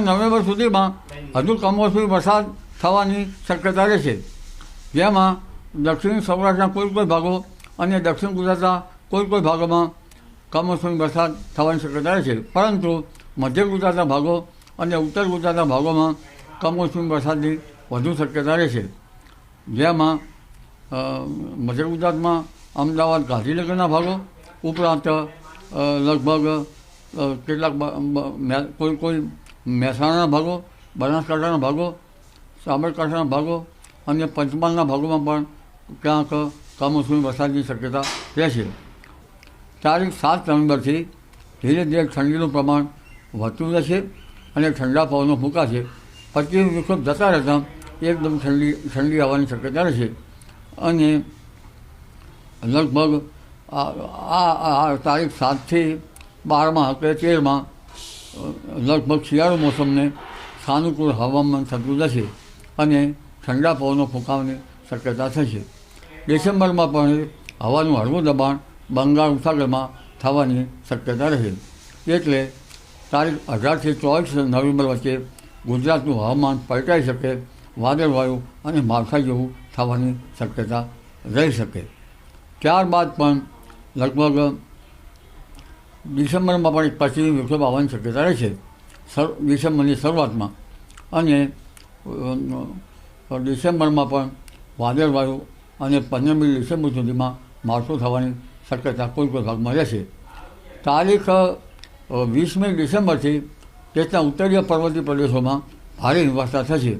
November સુધીમાં હજુ કમોસમી વરસાદ થવાની શક્યતા રહેશે, જેમાં દક્ષિણ સૌરાષ્ટ્રના કોઈ ભાગો અને દક્ષિણ ગુજરાતના કોઈ ભાગોમાં કમોસમી વરસાદ થવાની શક્યતા રહેશે, પરંતુ મધ્ય ગુજરાતના ભાગો અને ઉત્તર ગુજરાતના ભાગોમાં કમોસમી વરસાદની વધુ શક્યતા રહેશે, જેમાં મધ્ય ગુજરાતમાં અમદાવાદ ગાંધીનગરના ભાગો ઉપરાંત લગભગ કેટલાક કોઈ મહેસાણાના ભાગો, બનાસકાંઠાના ભાગો, સાબરકાંઠાના ભાગો અને પંચમહાલના ભાગોમાં પણ ક્યાંક કમોસમી વરસાદની શક્યતા રહેશે. તારીખ 7 નવેમ્બરથી ધીરે ધીરે ઠંડીનું પ્રમાણ વધતું રહેશે અને ઠંડા પવનો ફૂંકાશે. પછી વિક્ષોભ જતા રહેતાં એકદમ ઠંડી આવવાની શક્યતા રહેશે અને લગભગ આ તારીખ 7થી 12 કે 13 લગભગ શિયાળુ મોસમને સાનુકૂળ હવામાન થતું જશે અને ઠંડા પવનો ફૂંકાવાની શક્યતા થશે. ડિસેમ્બરમાં પણ હવાનું હળવું દબાણ બંગાળ ઉપસાગરમાં થવાની શક્યતા રહે. એટલે તારીખ 18થી 24 નવેમ્બર વચ્ચે ગુજરાતનું હવામાન પલટાઈ શકે, વાદળવાયું અને માવઠા જેવું થવાની શક્યતા રહી શકે. ત્યારબાદ પણ લગભગ ડિસેમ્બરમાં પણ એક પશ્ચિમી વિક્ષોભ આવવાની શક્યતા રહેશે ડિસેમ્બરની શરૂઆતમાં, અને ડિસેમ્બરમાં પણ વાદળવાયું અને 15મી ડિસેમ્બર સુધીમાં માવઠું થવાની શક્યતા કોઈ ભાગમાં રહેશે. તારીખ 20મી ડિસેમ્બરથી દેશના ઉત્તરીય પર્વતીય પ્રદેશોમાં ભારે હિમવર્ષા થશે.